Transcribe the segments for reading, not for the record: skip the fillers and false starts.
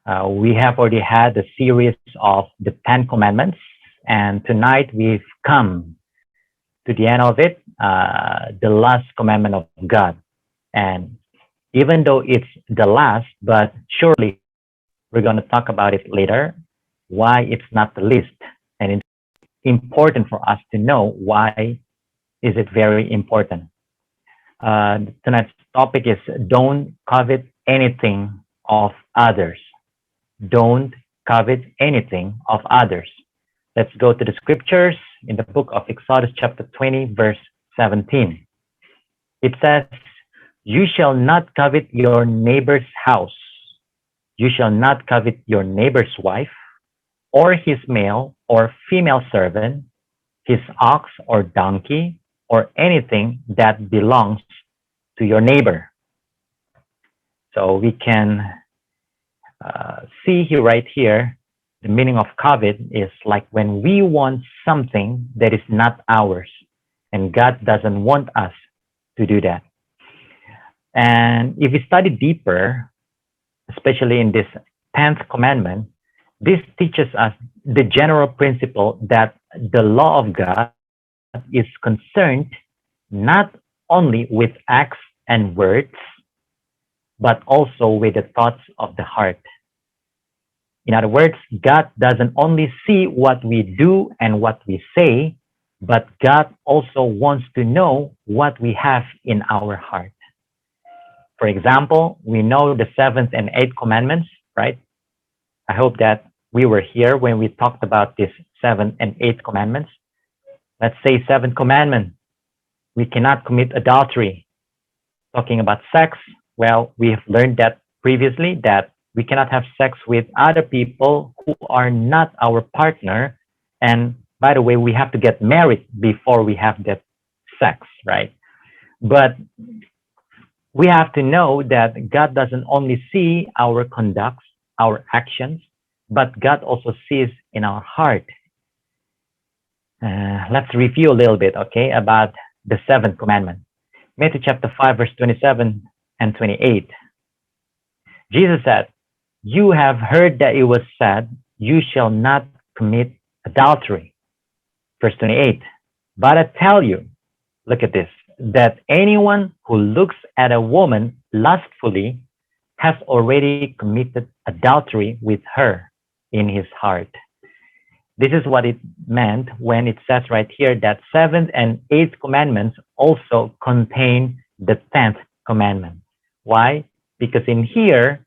We have already had a series of the Ten Commandments, and tonight we've come to the end of it, the last commandment of God. And even though it's the last, but surely we're going to talk about it later, why it's not the least. And it's important for us to know why is it very important. Tonight's topic is don't covet anything of others. Don't covet anything of others. Let's go to the scriptures in the book of Exodus chapter 20, verse 17. It says, you shall not covet your neighbor's house. You shall not covet your neighbor's wife, or his male or female servant, his ox or donkey, or anything that belongs to your neighbor. So we can see here, right here, the meaning of covet is like when we want something that is not ours, and God doesn't want us to do that. And if we study deeper, especially in this 10th commandment, this teaches us the general principle that the law of God is concerned not only with acts and words, but also with the thoughts of the heart. In other words, God doesn't only see what we do and what we say, but God also wants to know what we have in our heart. For example, we know the 7th and 8th commandments, right? I hope that we were here when we talked about this 7th and 8th commandments. Let's say 7th commandment, we cannot commit adultery. Talking about sex, well, we have learned that previously that we cannot have sex with other people who are not our partner. And by the way, we have to get married before we have that sex, right? But we have to know that God doesn't only see our conducts, our actions, but God also sees in our heart. Let's review a little bit, okay, about the 7th commandment. Matthew chapter 5, verse 27 and 28. Jesus said, you have heard that it was said, you shall not commit adultery. Verse 28. But I tell you, look at this, that anyone who looks at a woman lustfully has already committed adultery with her in his heart. This is what it meant when it says right here that 7th and 8th commandments also contain the 10th commandment. Why? Because in here,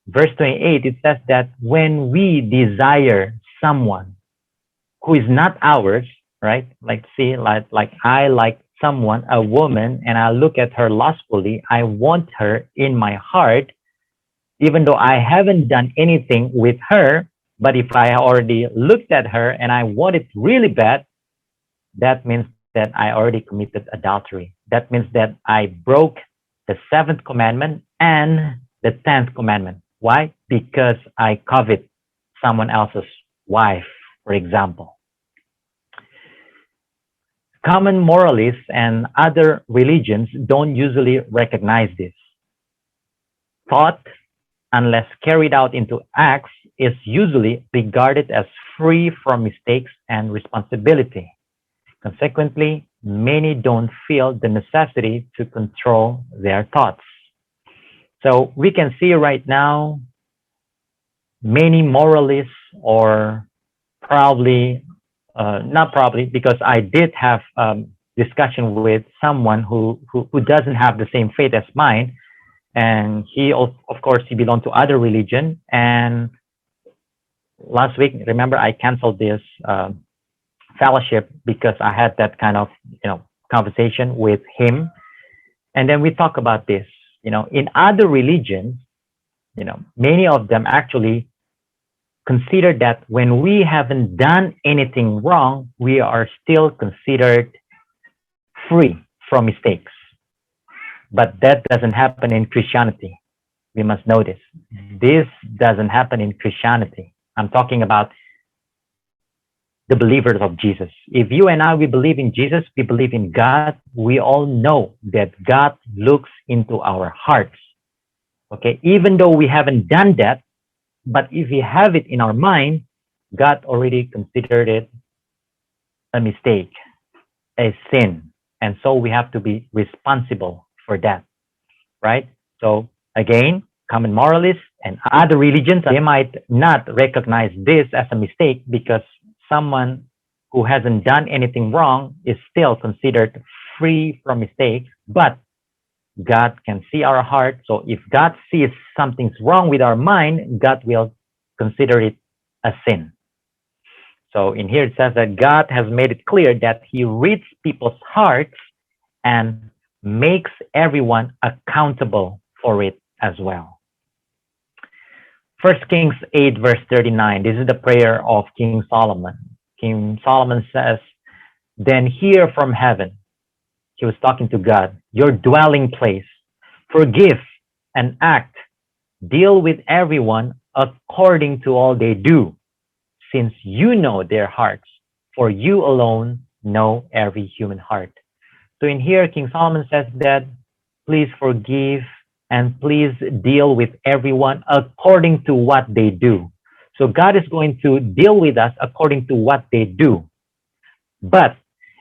verse 28, it says that when we desire someone who is not ours, right? Like I like someone, a woman, and I look at her lustfully, I want her in my heart, even though I haven't done anything with her, but if I already looked at her and I want it really bad, that means that I already committed adultery. That means that I broke the 7th commandment and the 10th commandment. Why? Because I covet someone else's wife, for example. Common moralists and other religions don't usually recognize this. Thought, unless carried out into acts, is usually regarded as free from mistakes and responsibility. Consequently, many don't feel the necessity to control their thoughts. So we can see right now many moralists, or probably, not probably, because I did have discussion with someone who doesn't have the same faith as mine. And he, of course, he belonged to other religion. And last week, remember, I canceled this fellowship because I had that kind of, conversation with him. And then we talk about this, in other religions, many of them actually consider that when we haven't done anything wrong, we are still considered free from mistakes. But that doesn't happen in Christianity. We must know this. This doesn't happen in Christianity. I'm talking about the believers of Jesus. If you and I, we believe in Jesus, we believe in God, we all know that God looks into our hearts. Okay, even though we haven't done that, But if we have it in our mind, God already considered it a mistake, a sin. And so we have to be responsible for that, right? So again, common moralists and other religions, they might not recognize this as a mistake because someone who hasn't done anything wrong is still considered free from mistakes, but God can see our heart. So if God sees something's wrong with our mind, God will consider it a sin. So in here it says that God has made it clear that he reads people's hearts and makes everyone accountable for it as well. First Kings 8 verse 39. This is the prayer of King Solomon. King Solomon says, "Then hear from heaven." He was talking to God, "Your dwelling place. Forgive and act. Deal with everyone according to all they do, since you know their hearts, for you alone know every human heart." So in here, King Solomon says that please forgive and please deal with everyone according to what they do. So God is going to deal with us according to what they do. But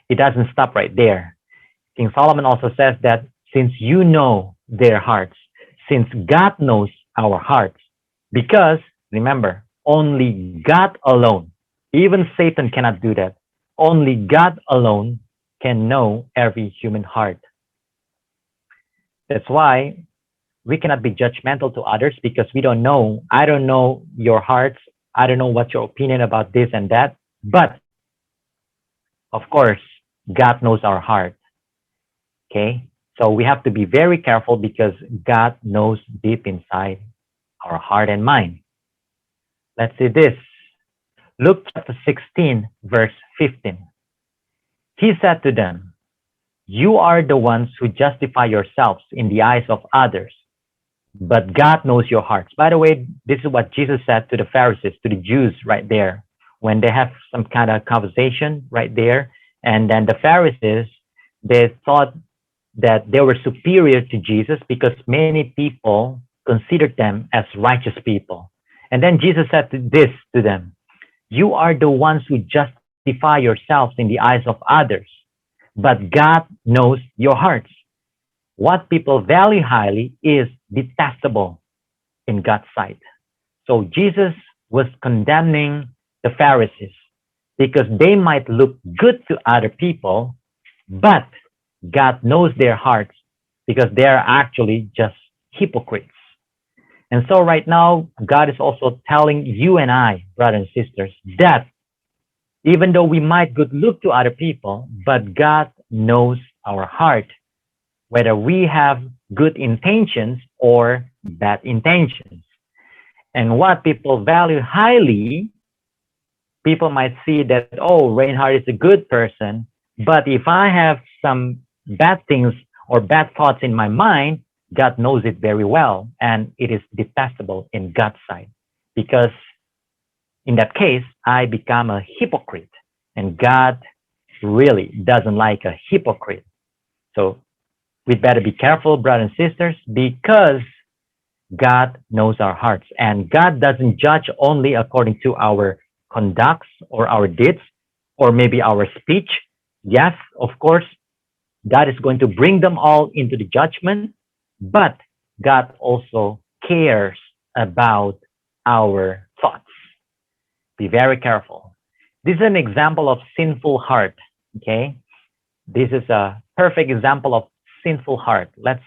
it doesn't stop right there. King Solomon also says that since you know their hearts, since God knows our hearts, because remember, only God alone, even Satan cannot do that. Only God alone can know every human heart. That's why we cannot be judgmental to others because we don't know. I don't know your hearts. I don't know what your opinion about this and that. But of course, God knows our heart. Okay? So we have to be very careful because God knows deep inside our heart and mind. Let's see this. Luke chapter 16, verse 15. He said to them, "You are the ones who justify yourselves in the eyes of others, but God knows your hearts." By the way, this is what Jesus said to the Pharisees, to the Jews right there, when they have some kind of conversation right there. And then the Pharisees, they thought that they were superior to Jesus because many people considered them as righteous people. And then Jesus said this to them, "You are the ones who justify yourselves in the eyes of others, but God knows your hearts. What people value highly is detestable in God's sight." So Jesus was condemning the Pharisees because they might look good to other people, but God knows their hearts because they are actually just hypocrites. And so right now, God is also telling you and I, brothers and sisters, that even though we might good look to other people, but God knows our heart, whether we have good intentions or bad intentions. And what people value highly, people might see that, oh, Reinhard is a good person, but if I have some bad things or bad thoughts in my mind, God knows it very well, and it is detestable in God's sight. Because in that case, I become a hypocrite, and God really doesn't like a hypocrite. So we better be careful, brothers and sisters, because God knows our hearts, and God doesn't judge only according to our conducts or our deeds or maybe our speech. Yes, of course, God is going to bring them all into the judgment, but God also cares about our thoughts. Be very careful. This is an example of sinful heart, okay? This is a perfect example of sinful heart. Let's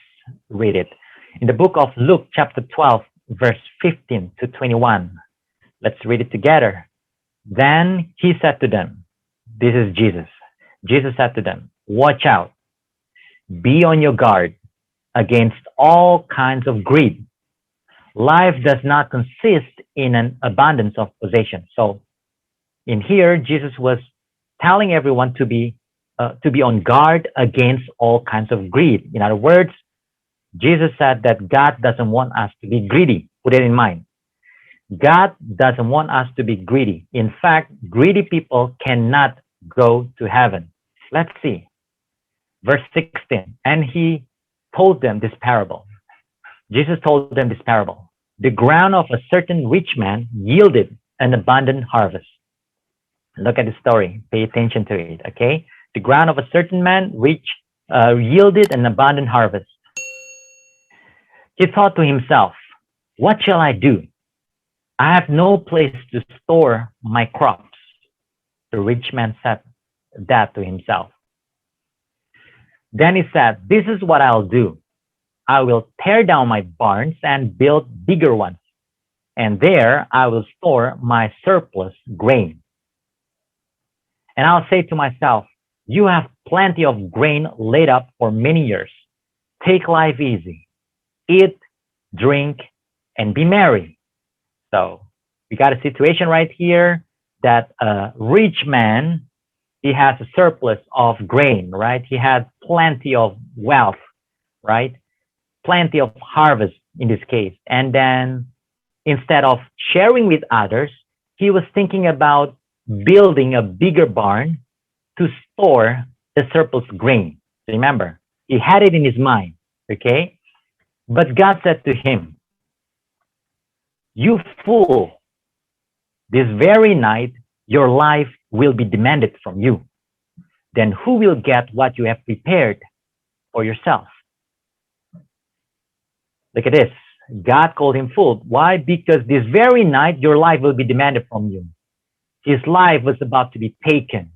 read it. In the book of Luke, chapter 12, verse 15 to 21. Let's read it together. Then he said to them, this is Jesus. Jesus said to them, "Watch out. Be on your guard against all kinds of greed. Life does not consist in an abundance of possessions." So in here, Jesus was telling everyone to be on guard against all kinds of greed. In other words, Jesus said that God doesn't want us to be greedy. Put it in mind. God doesn't want us to be greedy. In fact, greedy people cannot go to heaven. Let's see. Verse 16. And he told them this parable. Jesus told them this parable. the ground of a certain rich man yielded an abundant harvest. Look at the story. Pay attention to it, okay? The ground of a certain man yielded an abundant harvest. He thought to himself, what shall I do? I have no place to store my crops. The rich man said that to himself. Then he said, this is what I'll do. I will tear down my barns and build bigger ones, and there I will store my surplus grain. And I'll say to myself, you have plenty of grain laid up for many years. Take life easy. Eat, drink, and be merry. So we got a situation right here that a rich man, he has a surplus of grain, right? He had plenty of wealth, right? Plenty of harvest in this case. And then instead of sharing with others, he was thinking about building a bigger barn to store the surplus grain. Remember, he had it in his mind, okay? But God said to him, you fool, this very night your life will be demanded from you. Then who will get what you have prepared for yourself? Look at this. God called him fool. Why? Because this very night your life will be demanded from you. His life was about to be taken.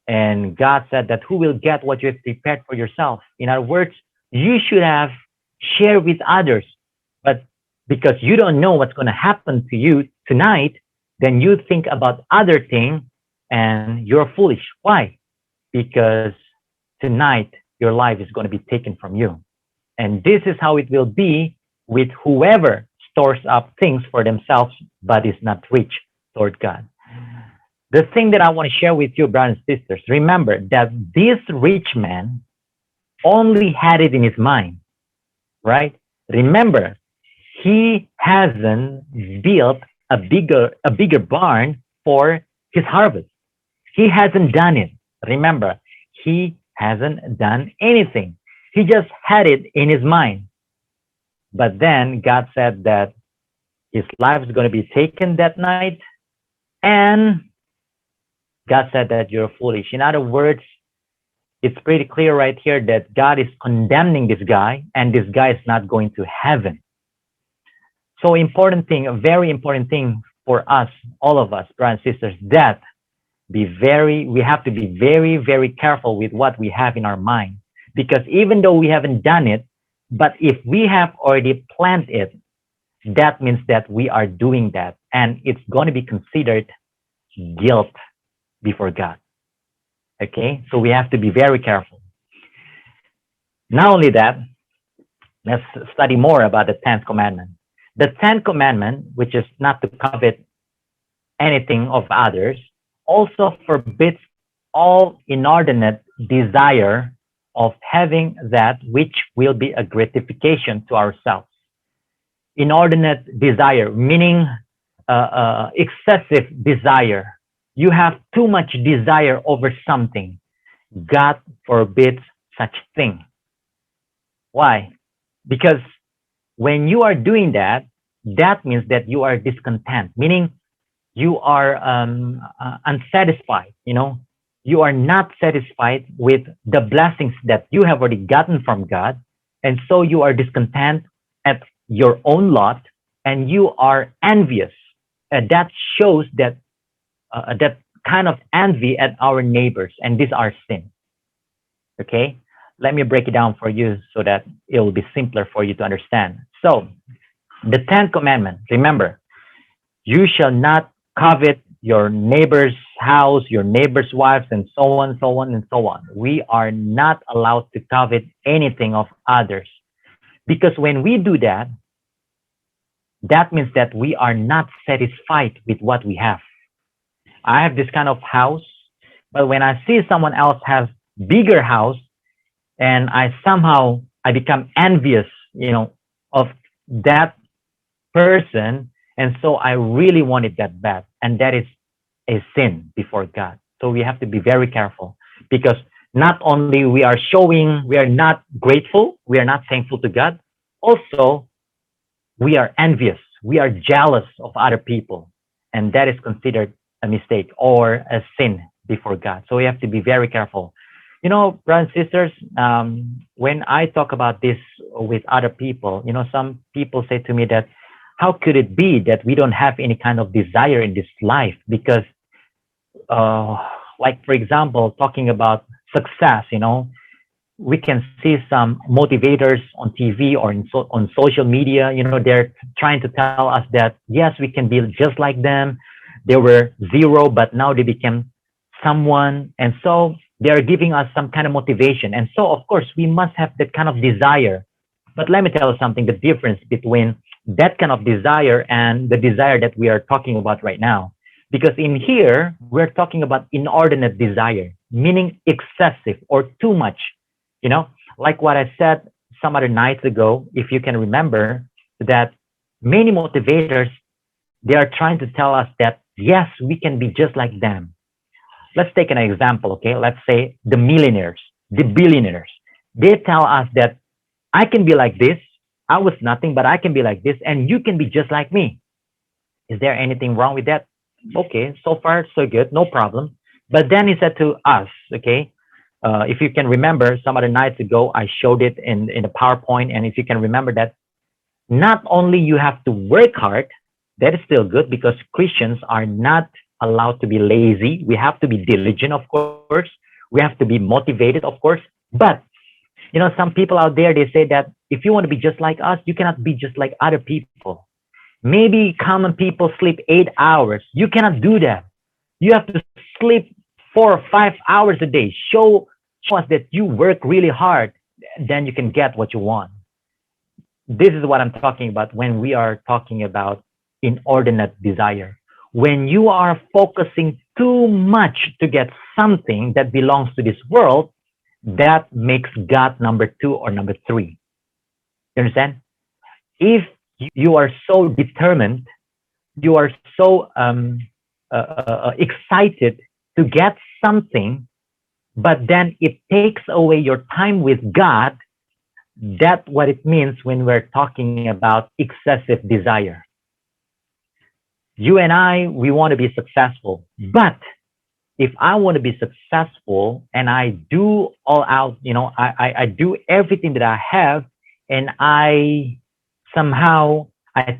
And God said that who will get what you have prepared for yourself? In other words, you should have shared with others. But because you don't know what's going to happen to you tonight, then you think about other things and you're foolish. Why? Because tonight your life is going to be taken from you. And this is how it will be with whoever stores up things for themselves but is not rich toward God. The thing that I want to share with you, brothers and sisters, remember that this rich man only had it in his mind, right? Remember, he hasn't built a bigger barn for his harvest. He hasn't done it. Remember, he hasn't done anything. He just had it in his mind. But then God said that his life is going to be taken that night, and God said that you're foolish. In other words, it's pretty clear right here that God is condemning this guy, and this guy is not going to heaven. So important thing, a very important thing for us, all of us, brothers and sisters, that we have to be very, very careful with what we have in our mind. Because even though we haven't done it, but if we have already planned it, that means that we are doing that. And it's going to be considered guilt before God. Okay? So we have to be very careful. Not only that, let's study more about the 10th commandment. The 10th commandment, which is not to covet anything of others, also forbids all inordinate desire of having that which will be a gratification to ourselves. Inordinate desire, meaning excessive desire. You have too much desire over something. God forbids such thing. Why? Because when you are doing that, that means that you are discontent, meaning you are unsatisfied, you are not satisfied with the blessings that you have already gotten from God. And so you are discontent at your own lot and you are envious. And that shows that kind of envy at our neighbors, and these are sin. Okay? Let me break it down for you so that it will be simpler for you to understand. So, the 10th commandment, remember, you shall not covet your neighbor's house, your neighbor's wives, and so on, so on, and so on. We are not allowed to covet anything of others. Because when we do that, that means that we are not satisfied with what we have. I have this kind of house, but when I see someone else has bigger house, and I become envious, of that person, and so I really want it that bad, and that is a sin before God. So we have to be very careful, because not only we are not grateful, we are not thankful to God, also we are envious we are jealous of other people, and that is considered a mistake or a sin before God. So we have to be very careful. You know, brothers and sisters, when I talk about this with other people, you know, some people say to me that, how could it be that we don't have any kind of desire in this life? Because, uh, like, for example, talking about success, you know, we can see some motivators on TV or on social media. You know, they're trying to tell us that yes, we can be just like them. They were zero, but now they became someone, and so they are giving us some kind of motivation. And so, of course, we must have that kind of desire. But let me tell you something: the difference between that kind of desire and the desire that we are talking about right now. Because in here, we're talking about inordinate desire, meaning excessive or too much, you know, like what I said some other nights ago, if you can remember, that many motivators, they are trying to tell us that, yes, we can be just like them. Let's take an example, okay? Let's say the millionaires, the billionaires. They tell us that I can be like this. I was nothing, but I can be like this, and you can be just like me. Is there anything wrong with that? Okay, so far, so good, no problem. But then he said to us, okay, if you can remember, some other nights ago, I showed it in the PowerPoint. And if you can remember that, not only you have to work hard, that is still good because Christians are not allowed to be lazy. We have to be diligent, of course. We have to be motivated, of course. But, you know, some people out there, they say that if you want to be just like us, you cannot be just like other people. Maybe common people sleep 8 hours. You cannot do that. You have to sleep 4 or 5 hours a day. Show us that you work really hard. Then you can get what you want. This is what I'm talking about when we are talking about inordinate desire. When you are focusing too much to get something that belongs to this world, that makes God number two or number three. You understand? If you are so determined, you are so excited to get something, but then it takes away your time with God, that's what it means when we're talking about excessive desire. You and I, we want to be successful, but if I want to be successful and I do all out, you know, I do everything that I have, and I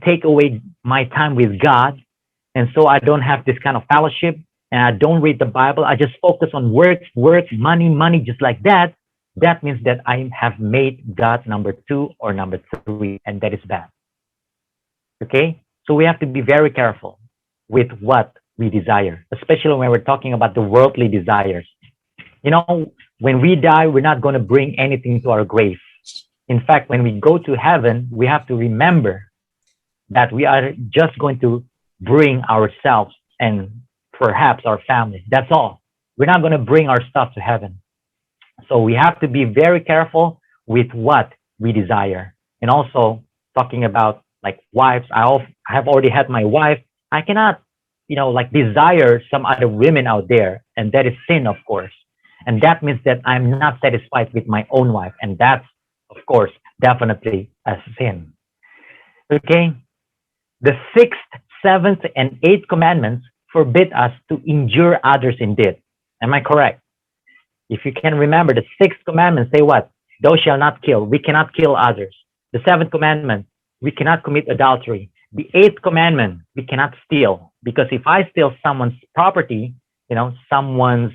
take away my time with God, and so I don't have this kind of fellowship, and I don't read the Bible. I just focus on work, money, just like that. That means that I have made God number two or number three, and that is bad. Okay? So we have to be very careful with what we desire, especially when we're talking about the worldly desires. You know, when we die, we're not going to bring anything to our grave. In fact, when we go to heaven, we have to remember that we are just going to bring ourselves and perhaps our families. That's all. We're not going to bring our stuff to heaven. So we have to be very careful with what we desire. And also talking about like wives, I have already had my wife. I cannot, you know, like desire some other women out there. And that is sin, of course. And that means that I'm not satisfied with my own wife. And that's, of course, definitely a sin. Okay? The sixth, seventh, and eighth commandments forbid us to injure others in deed. Am I correct? If you can remember, the sixth commandment say what? Thou shalt not kill. We cannot kill others. The seventh commandment, we cannot commit adultery. The eighth commandment, we cannot steal. Because if I steal someone's property, you know, someone's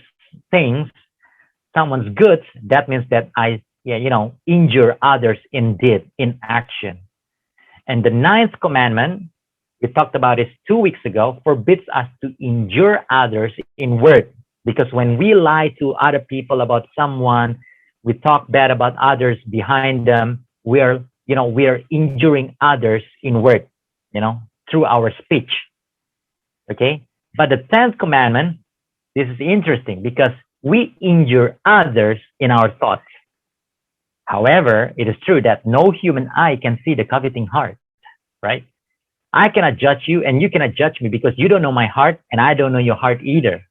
things, someone's goods, that means that I, injure others in deed, in action. And the ninth commandment, we talked about this 2 weeks ago, forbids us to injure others in word. Because when we lie to other people about someone, we talk bad about others behind them, we are injuring others in word, through our speech. Okay? But the 10th commandment, this is interesting because we injure others in our thoughts. However, it is true that no human eye can see the coveting heart, right? I cannot judge you and you cannot judge me because you don't know my heart and I don't know your heart either.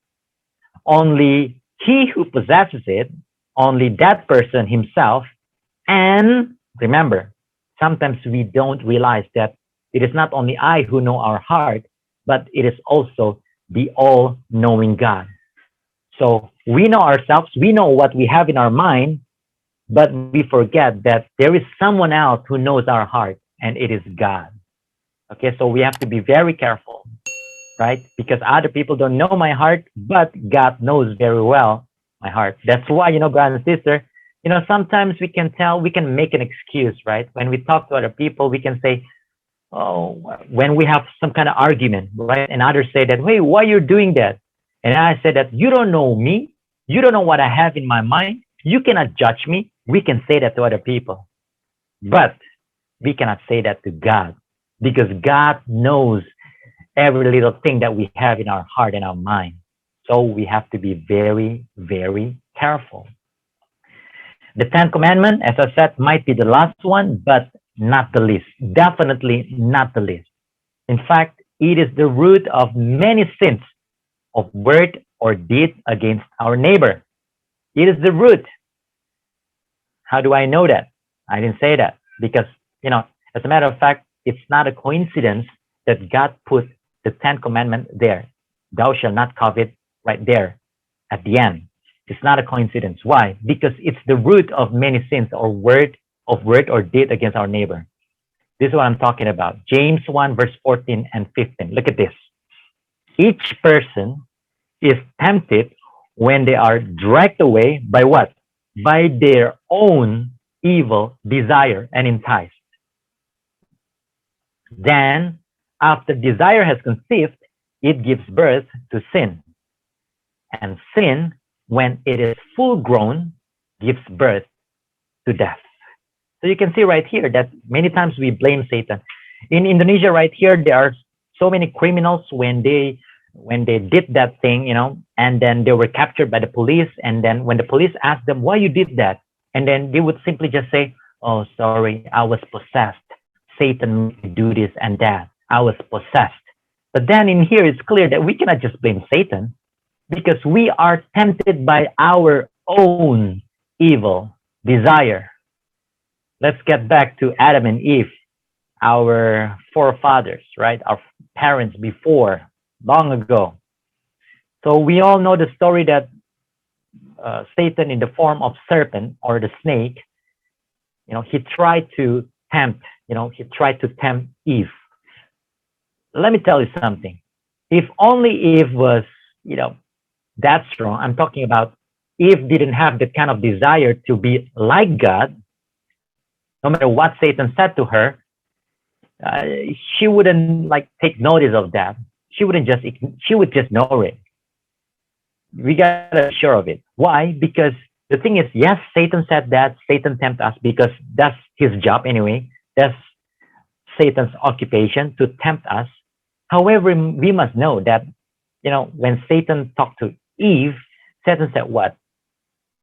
Only he who possesses it, only that person himself. And remember, sometimes we don't realize that It is not only I who know our heart, but it is also the all-knowing God. So we know ourselves, we know what we have in our mind, but we forget that there is someone else who knows our heart, and it is God. Okay, so we have to be very careful, right? Because other people don't know my heart, but God knows very well my heart. That's why, brother and sister, sometimes we can tell, we can make an excuse, right? When we talk to other people, we can say, oh, when we have some kind of argument, right? And others say that, hey, why you're doing that? And I said that you don't know me. You don't know what I have in my mind. You cannot judge me. We can say that to other people, but we cannot say that to God, because God knows every little thing that we have in our heart and our mind. So we have to be very, very careful. The 10th commandment, as I said, might be the last one, but not the least. Definitely not the least. In fact, it is the root of many sins of word or deed against our neighbor. It is the root. How do I know that? I didn't say that because, as a matter of fact, it's not a coincidence that God put the 10th commandment there. Thou shalt not covet right there at the end. It's not a coincidence. Why? Because it's the root of many sins or word or deed against our neighbor. This is what I'm talking about. James 1 verse 14 and 15. Look at this. Each person is tempted when they are dragged away by what? By their own evil desire and enticed. Then, after desire has conceived, it gives birth to sin. And sin, when it is full grown, gives birth to death. So you can see right here that many times we blame Satan. In Indonesia, right here, there are so many criminals when they did that thing, and then they were captured by the police. And then when the police asked them why you did that, and then they would simply just say, "Oh, sorry, I was possessed. Satan made me do this and that. I was possessed." But then in here, it's clear that we cannot just blame Satan, because we are tempted by our own evil desire. Let's get back to Adam and Eve, our forefathers, right? Our parents before, long ago. So we all know the story that Satan, in the form of serpent or the snake, he tried to tempt, Eve. Let me tell you something. If only Eve was, that strong, I'm talking about Eve didn't have that kind of desire to be like God, no matter what Satan said to her, she wouldn't take notice of that. She would just ignore it. We gotta be sure of it. Why? Because the thing is, yes, Satan said that. Satan tempts us because that's his job anyway. That's Satan's occupation, to tempt us. However, we must know that, when Satan talked to Eve, Satan said what?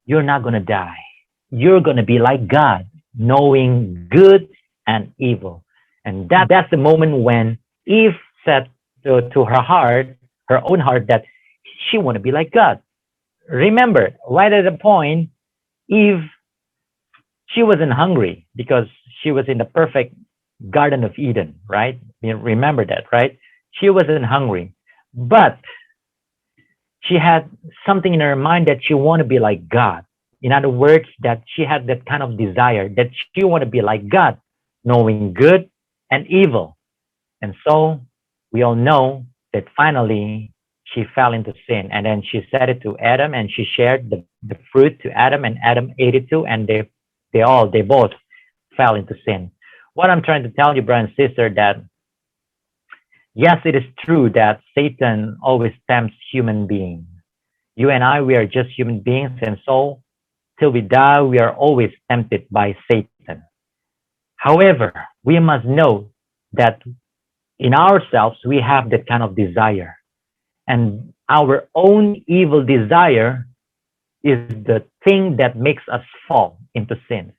You're not gonna die. You're gonna be like God, knowing good and evil. And that's the moment when Eve said to her own heart, that she want to be like God. Remember, right at the point, Eve, she wasn't hungry because she was in the perfect Garden of Eden, right? You remember that, right? She wasn't hungry, but she had something in her mind that she want to be like God. In other words, that she had that kind of desire that she want to be like God, knowing good and evil. And so we all know that finally she fell into sin, and then she said it to Adam, and she shared the fruit to Adam, and Adam ate it too, and they both fell into sin. What I'm trying to tell you, brother and sister, that yes, it is true that Satan always tempts human beings. You and I, we are just human beings, and so till we die, we are always tempted by Satan. However, we must know that in ourselves, we have that kind of desire. And our own evil desire is the thing that makes us fall into sin.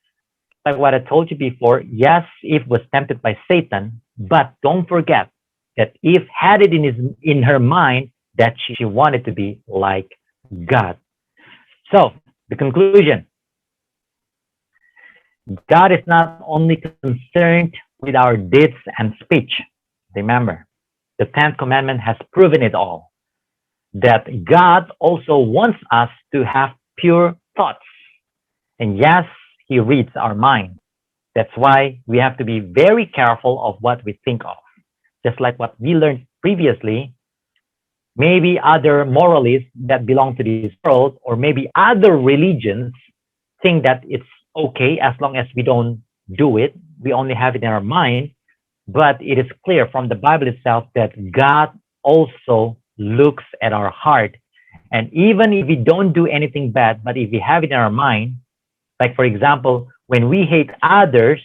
Like what I told you before, yes, Eve was tempted by Satan, but don't forget that Eve had it in her mind that she wanted to be like God. So, the conclusion, God is not only concerned with our deeds and speech. Remember, the 10th commandment has proven it all, that God also wants us to have pure thoughts. And yes, He reads our mind. That's why we have to be very careful of what we think of. Just like what we learned previously, maybe other moralists that belong to this world, or maybe other religions, think that it's okay as long as we don't do it. We only have it in our mind. But it is clear from the Bible itself that God also looks at our heart. And even if we don't do anything bad, but if we have it in our mind, like for example, when we hate others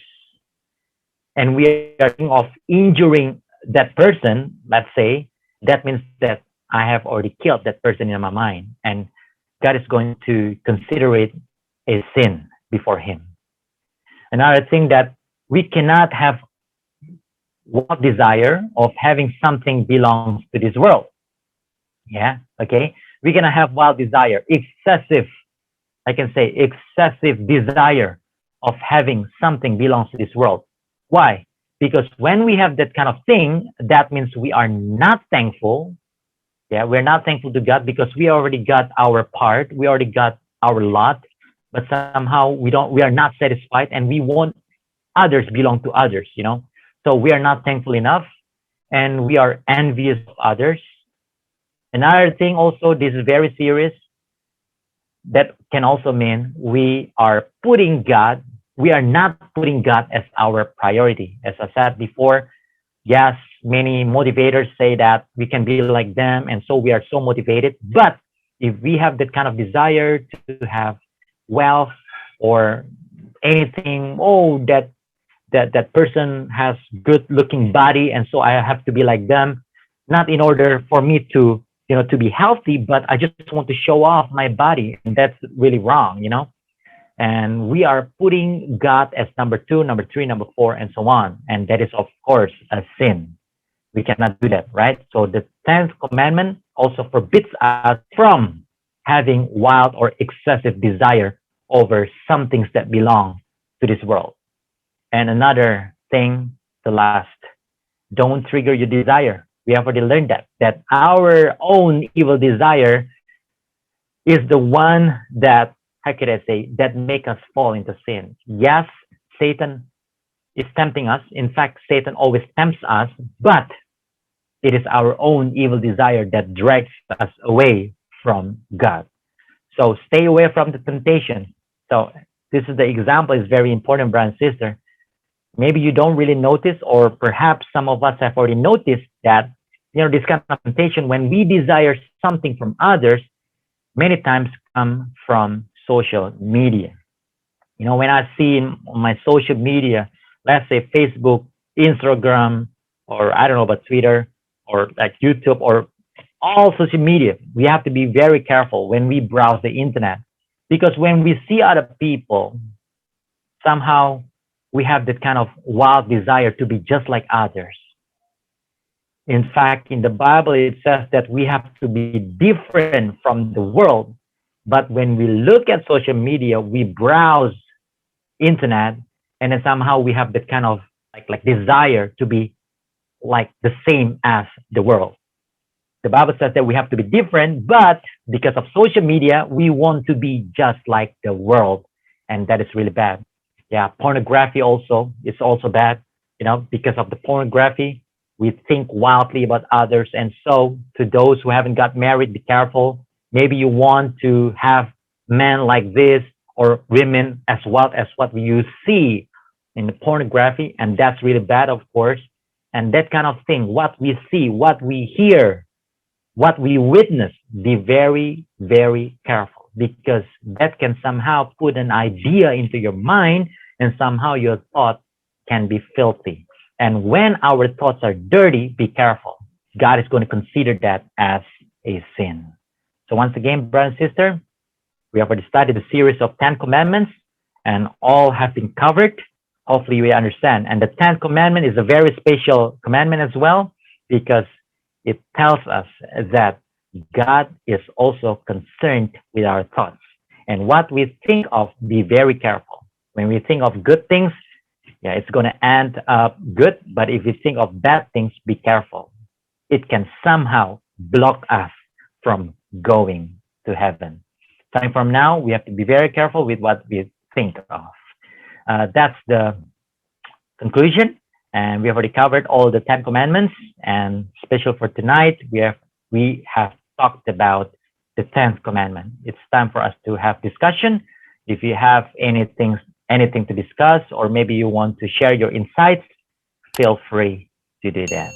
and we are thinking of injuring that person, let's say, that means that I have already killed that person in my mind. And God is going to consider it a sin before Him. Another thing that we cannot have wild desire of having something belongs to this world. Yeah, okay. We're gonna have wild desire, excessive, I can say excessive desire of having something belongs to this world. Why? Because when we have that kind of thing, that means we are not thankful. Yeah, we're not thankful to God because we already got our part, we already got our lot, but somehow we are not satisfied and we want others belong to others, you know. So we are not thankful enough and we are envious of others. Another thing also, this is very serious, that can also mean we are putting God, we are not putting God as our priority. As I said before, yes, many motivators say that we can be like them, and so we are so motivated. But if we have that kind of desire to have wealth or anything, oh, that person has good looking body, and so I have to be like them, not in order for me to, you know, to be healthy, but I just want to show off my body, and that's really wrong, you know. And we are putting God as number two, number three, number four, and so on, and that is of course a sin. We cannot do that, right? So the 10th commandment also forbids us from having wild or excessive desire over some things that belong to this world. And another thing, the last, don't trigger your desire. We have already learned that our own evil desire is the one that, how could I say, that make us fall into sin. Yes, Satan is tempting us. In fact, Satan always tempts us, but it is our own evil desire that drags us away from God. So stay away from the temptation. So this is the example is very important, brother and sister. Maybe you don't really notice, or perhaps some of us have already noticed that, you know, this kind of temptation, when we desire something from others, many times come from social media. You know, when I see in my social media, let's say Facebook, Instagram, or I don't know about Twitter, or like YouTube, or all social media, we have to be very careful when we browse the internet, because when we see other people, somehow we have that kind of wild desire to be just like others. In fact, in the Bible, it says that we have to be different from the world. But when we look at social media, we browse internet, and then somehow we have that kind of like desire to be like the same as the world. The Bible says that we have to be different, but because of social media, we want to be just like the world, and that is really bad. Yeah, pornography also is also bad. You know, because of the pornography, we think wildly about others. And so, to those who haven't got married, be careful. Maybe you want to have men like this or women as wild as what you see in the pornography, and that's really bad, of course. And that kind of thing, what we see, what we hear, what we witness, be very, very careful, because that can somehow put an idea into your mind, and somehow your thought can be filthy. And when our thoughts are dirty, be careful. God is going to consider that as a sin. So once again, brother and sister, we have already studied a series of 10 commandments, and all have been covered. Hopefully we understand. And the 10th commandment is a very special commandment as well, because it tells us that God is also concerned with our thoughts. And what we think of, be very careful. When we think of good things, Yeah, it's going to end up good, but if you think of bad things, be careful. It can somehow block us from going to heaven. Starting from now, we have to be very careful with what we think of. That's the conclusion, and we have already covered all the Ten Commandments. And special for tonight, we have talked about the tenth commandment. It's time for us to have discussion. If you have anything to discuss, or maybe you want to share your insights, feel free to do that.